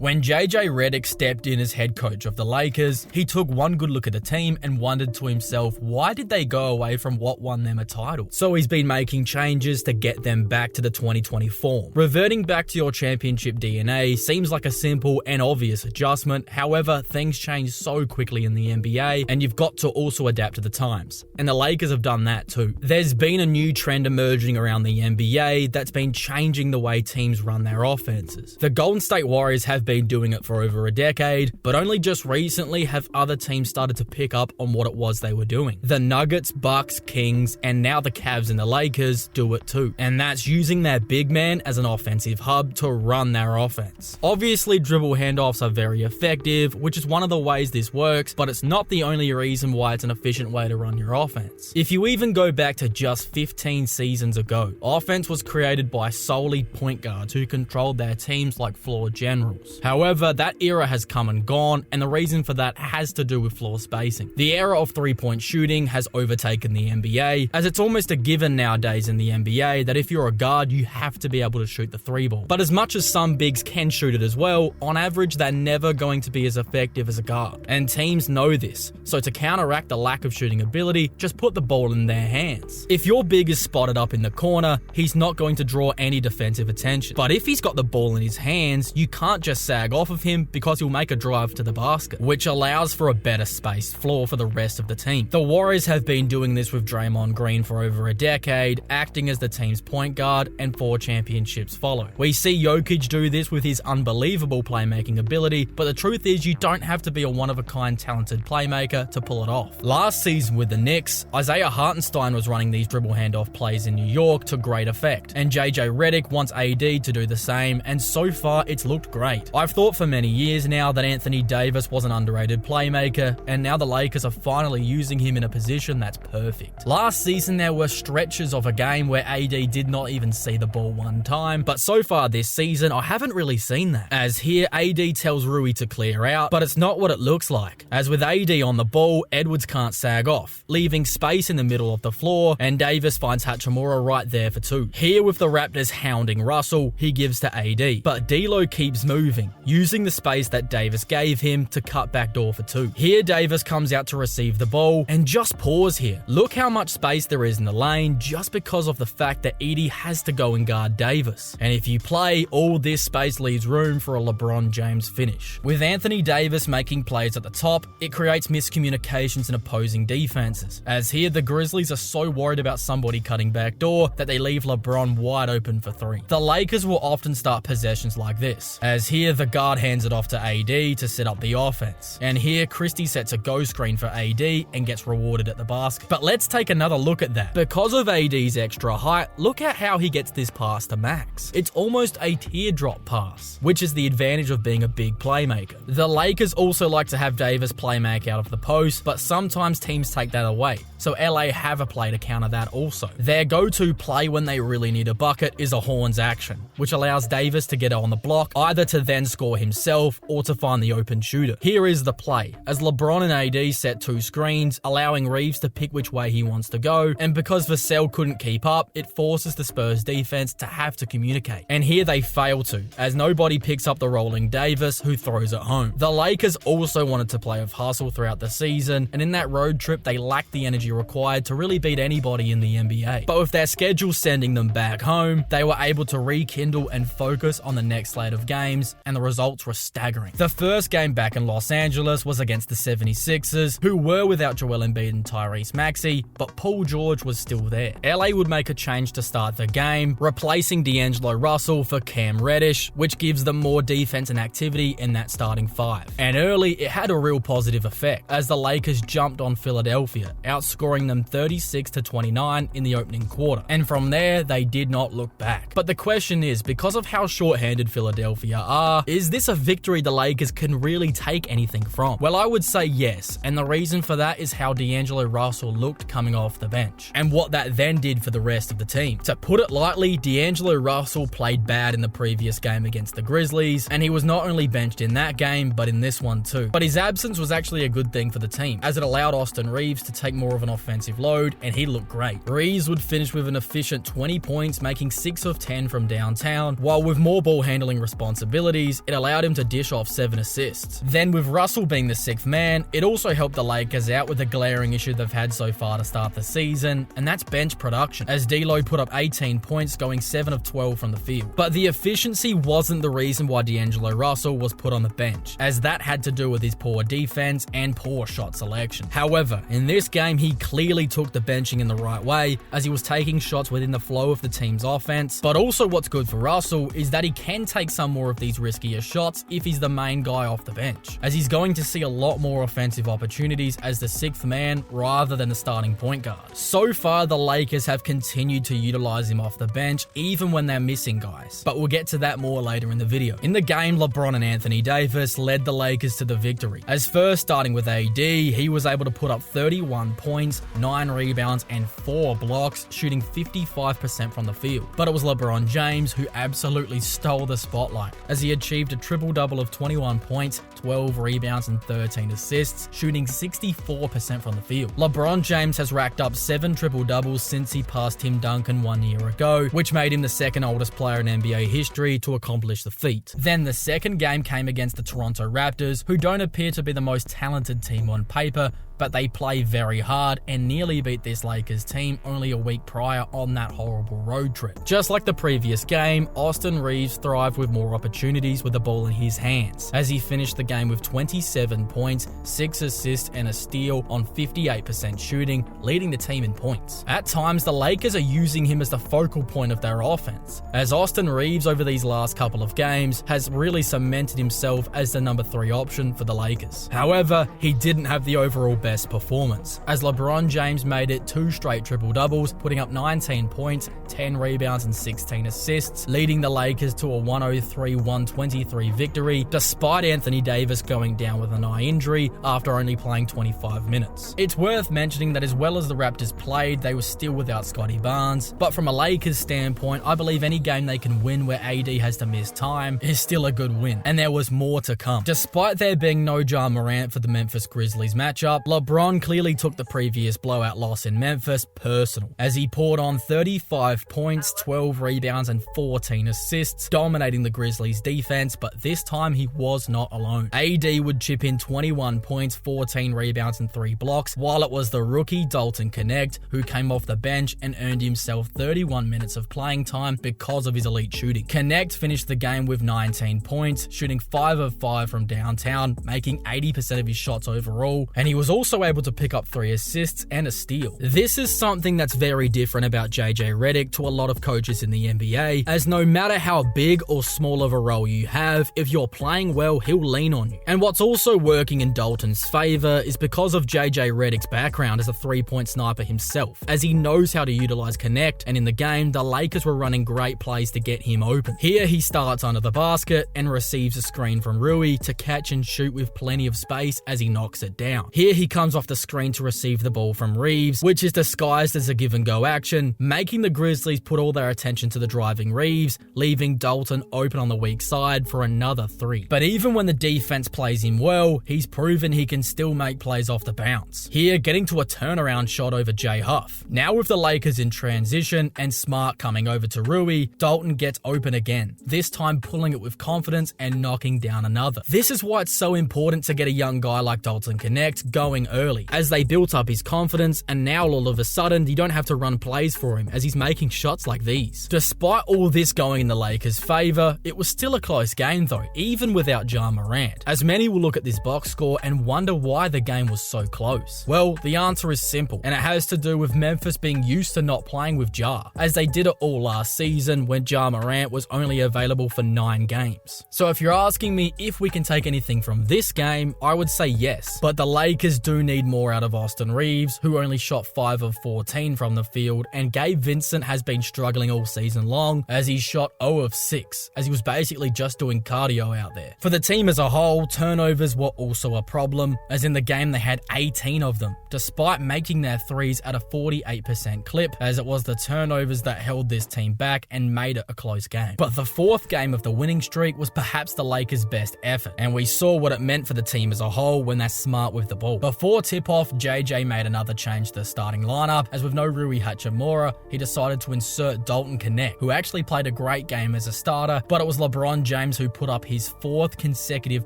When JJ Reddick stepped in as head coach of the Lakers, he took one good look at the team and wondered to himself, why did they go away from what won them a title? So he's been making changes to get them back to the 2020 form. Reverting back to your championship DNA seems like a simple and obvious adjustment. However, things change so quickly in the NBA, and you've got to also adapt to the times. And the Lakers have done that too. There's been a new trend emerging around the NBA that's been changing the way teams run their offenses. The Golden State Warriors have been doing it for over a decade, but only just recently have other teams started to pick up on what it was they were doing. The Nuggets, Bucks, Kings, and now the Cavs and the Lakers do it too. And that's using their big man as an offensive hub to run their offense. Obviously, dribble handoffs are very effective, which is one of the ways this works, but it's not the only reason why it's an efficient way to run your offense. If you even go back to just 15 seasons ago, offense was created by solely point guards who controlled their teams like floor generals. However, that era has come and gone, and the reason for that has to do with floor spacing. The era of three-point shooting has overtaken the NBA, as it's almost a given nowadays in the NBA that if you're a guard, you have to be able to shoot the three ball. But as much as some bigs can shoot it as well, on average, they're never going to be as effective as a guard. And teams know this, so to counteract the lack of shooting ability, just put the ball in their hands. If your big is spotted up in the corner, he's not going to draw any defensive attention. But if he's got the ball in his hands, you can't just sag off of him because he'll make a drive to the basket, which allows for a better spaced floor for the rest of the team. The Warriors have been doing this with Draymond Green for over a decade, acting as the team's point guard, and 4 championships follow. We see Jokic do this with his unbelievable playmaking ability, but the truth is you don't have to be a one-of-a-kind talented playmaker to pull it off. Last season with the Knicks, Isaiah Hartenstein was running these dribble handoff plays in New York to great effect, and JJ Reddick wants AD to do the same, and so far it's looked great. I've thought for many years now that Anthony Davis was an underrated playmaker, and now the Lakers are finally using him in a position that's perfect. Last season there were stretches of a game where AD did not even see the ball one time, but so far this season I haven't really seen that. As here, AD tells Rui to clear out, but it's not what it looks like. As with AD on the ball, Edwards can't sag off, leaving space in the middle of the floor, and Davis finds Hachimura right there for 2. Here with the Raptors hounding Russell, he gives to AD, but D'Lo keeps moving, using the space that Davis gave him to cut backdoor for 2. Here Davis comes out to receive the ball, and just pause here. Look how much space there is in the lane just because of the fact that Edey has to go and guard Davis. And if you play, all this space leaves room for a LeBron James finish. With Anthony Davis making plays at the top, it creates miscommunications in opposing defenses. As here, the Grizzlies are so worried about somebody cutting backdoor that they leave LeBron wide open for 3. The Lakers will often start possessions like this. As here, the guard hands it off to AD to set up the offense. And here, Christie sets a go screen for AD and gets rewarded at the basket. But let's take another look at that. Because of AD's extra height, look at how he gets this pass to Max. It's almost a teardrop pass, which is the advantage of being a big playmaker. The Lakers also like to have Davis play make out of the post, but sometimes teams take that away. So LA have a play to counter that also. Their go-to play when they really need a bucket is a horns action, which allows Davis to get on the block, either to then score himself or to find the open shooter. Here is the play, as LeBron and AD set 2 screens, allowing Reeves to pick which way he wants to go, and because Vassell couldn't keep up, it forces the Spurs defense to have to communicate. And here they fail to, as nobody picks up the rolling Davis, who throws it home. The Lakers also wanted to play with hustle throughout the season, and in that road trip they lacked the energy required to really beat anybody in the NBA. But with their schedule sending them back home, they were able to rekindle and focus on the next slate of games, and the results were staggering. The first game back in Los Angeles was against the 76ers, who were without Joel Embiid and Tyrese Maxey, but Paul George was still there. LA would make a change to start the game, replacing D'Angelo Russell for Cam Reddish, which gives them more defense and activity in that starting 5. And early, it had a real positive effect, as the Lakers jumped on Philadelphia, outscoring them 36-29 in the opening quarter. And from there, they did not look back. But the question is, because of how short-handed Philadelphia are, is this a victory the Lakers can really take anything from? Well, I would say yes, and the reason for that is how D'Angelo Russell looked coming off the bench, and what that then did for the rest of the team. To put it lightly, D'Angelo Russell played bad in the previous game against the Grizzlies, and he was not only benched in that game, but in this one too. But his absence was actually a good thing for the team, as it allowed Austin Reeves to take more of an offensive load, and he looked great. Reeves would finish with an efficient 20 points, making 6 of 10 from downtown, while with more ball handling responsibilities, threes, it allowed him to dish off 7 assists. Then with Russell being the 6th man, it also helped the Lakers out with the glaring issue they've had so far to start the season, and that's bench production, as D'Lo put up 18 points, going 7 of 12 from the field. But the efficiency wasn't the reason why D'Angelo Russell was put on the bench, as that had to do with his poor defense and poor shot selection. However, in this game, he clearly took the benching in the right way, as he was taking shots within the flow of the team's offense. But also what's good for Russell is that he can take some more of these riskier shots if he's the main guy off the bench, as he's going to see a lot more offensive opportunities as the 6th man rather than the starting point guard. So far, the Lakers have continued to utilize him off the bench even when they're missing guys, but we'll get to that more later in the video. In the game, LeBron and Anthony Davis led the Lakers to the victory, as first starting with AD, he was able to put up 31 points, 9 rebounds, and 4 blocks, shooting 55% from the field. But it was LeBron James who absolutely stole the spotlight, as he achieved a triple-double of 21 points, 12 rebounds, and 13 assists, shooting 64% from the field. LeBron James has racked up 7 triple-doubles since he passed Tim Duncan 1 year ago, which made him the 2nd oldest player in NBA history to accomplish the feat. Then the second game came against the Toronto Raptors, who don't appear to be the most talented team on paper, but they play very hard and nearly beat this Lakers team only a week prior on that horrible road trip. Just like the previous game, Austin Reeves thrived with more opportunities with the ball in his hands, as he finished the game with 27 points, 6 assists, and a steal on 58% shooting, leading the team in points. At times, the Lakers are using him as the focal point of their offense, as Austin Reeves over these last couple of games has really cemented himself as the number 3 option for the Lakers. However, he didn't have the overall best performance, as LeBron James made it 2 straight triple-doubles, putting up 19 points, 10 rebounds, and 16 assists, leading the Lakers to a 103-123 victory, despite Anthony Davis going down with an eye injury after only playing 25 minutes. It's worth mentioning that as well as the Raptors played, they were still without Scottie Barnes, but from a Lakers standpoint, I believe any game they can win where AD has to miss time is still a good win, and there was more to come. Despite there being no Ja Morant for the Memphis Grizzlies matchup, LeBron clearly took the previous blowout loss in Memphis personal, as he poured on 35 points, 12 rebounds, and 14 assists, dominating the Grizzlies defense, but this time he was not alone. AD would chip in 21 points, 14 rebounds, and 3 blocks, while it was the rookie Dalton Knecht who came off the bench and earned himself 31 minutes of playing time because of his elite shooting. Knecht finished the game with 19 points, shooting 5 of 5 from downtown, making 80% of his shots overall, and he was also able to pick up 3 assists and a steal. This is something that's very different about JJ Reddick to a lot of coaches in the NBA, as no matter how big or small of a role you have, if you're playing well, he'll lean on you. And what's also working in Dalton's favor is because of JJ Reddick's background as a 3-point sniper himself, as he knows how to utilize Knecht, and in the game, the Lakers were running great plays to get him open. Here he starts under the basket and receives a screen from Rui to catch and shoot with plenty of space as he knocks it down. Here he comes off the screen to receive the ball from Reeves, which is disguised as a give-and-go action, making the Grizzlies put all their attention to the driving Reeves, leaving Dalton open on the weak side for another 3. But even when the defense plays him well, he's proven he can still make plays off the bounce. Here, getting to a turnaround shot over Jay Huff. Now with the Lakers in transition and Smart coming over to Rui, Dalton gets open again, this time pulling it with confidence and knocking down another. This is why it's so important to get a young guy like Dalton Knecht going early, as they built up his confidence, and now all of a sudden you don't have to run plays for him as he's making shots like these. Despite all this going in the Lakers' favor, it was still a close game though, even without Ja Morant, as many will look at this box score and wonder why the game was so close. Well, the answer is simple, and it has to do with Memphis being used to not playing with Ja, as they did it all last season when Ja Morant was only available for 9 games. So if you're asking me if we can take anything from this game, I would say yes, but the Lakers do need more out of Austin Reeves, who only shot 5 of 14 from the field, and Gabe Vincent has been struggling all season long as he shot 0 of 6, as he was basically just doing cardio out there. For the team as a whole, turnovers were also a problem, as in the game they had 18 of them, despite making their threes at a 48% clip, as it was the turnovers that held this team back and made it a close game. But the 4th game of the winning streak was perhaps the Lakers' best effort, and we saw what it meant for the team as a whole when they're smart with the ball. The Before tip-off, JJ made another change to the starting lineup, as with no Rui Hachimura, he decided to insert Dalton Connect, who actually played a great game as a starter, but it was LeBron James who put up his 4th consecutive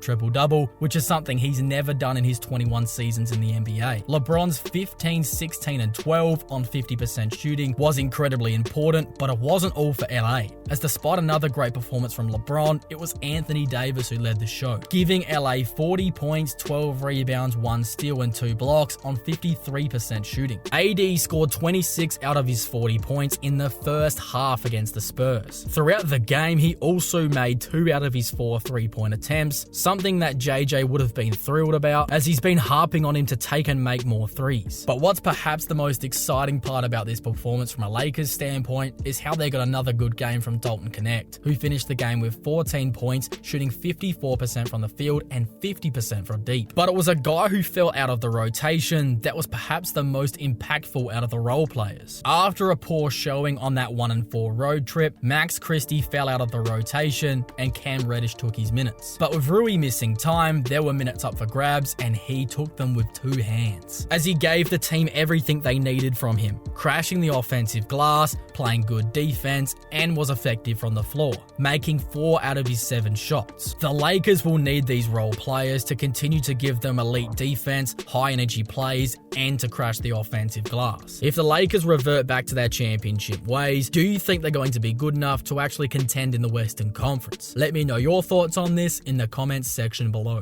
triple-double, which is something he's never done in his 21 seasons in the NBA. LeBron's 15, 16, and 12 on 50% shooting was incredibly important, but it wasn't all for LA, as despite another great performance from LeBron, it was Anthony Davis who led the show, giving LA 40 points, 12 rebounds, 1 steal, and 2 blocks on 53% shooting. AD scored 26 out of his 40 points in the first half against the Spurs. Throughout the game, he also made 2 out of his 4 3-point attempts, something that JJ would have been thrilled about, as he's been harping on him to take and make more threes. But what's perhaps the most exciting part about this performance from a Lakers standpoint is how they got another good game from Dalton Connect, who finished the game with 14 points, shooting 54% from the field and 50% from deep. But it was a guy who fell out of the rotation that was perhaps the most impactful out of the role players. After a poor showing on that 1-4 road trip, Max Christie fell out of the rotation and Cam Reddish took his minutes. But with Rui missing time, there were minutes up for grabs and he took them with 2 hands, as he gave the team everything they needed from him, crashing the offensive glass, playing good defense, and was effective from the floor, making 4 out of his 7 shots. The Lakers will need these role players to continue to give them elite defense, high energy plays, and to crash the offensive glass. If the Lakers revert back to their championship ways, do you think they're going to be good enough to actually contend in the Western Conference? Let me know your thoughts on this in the comments section below.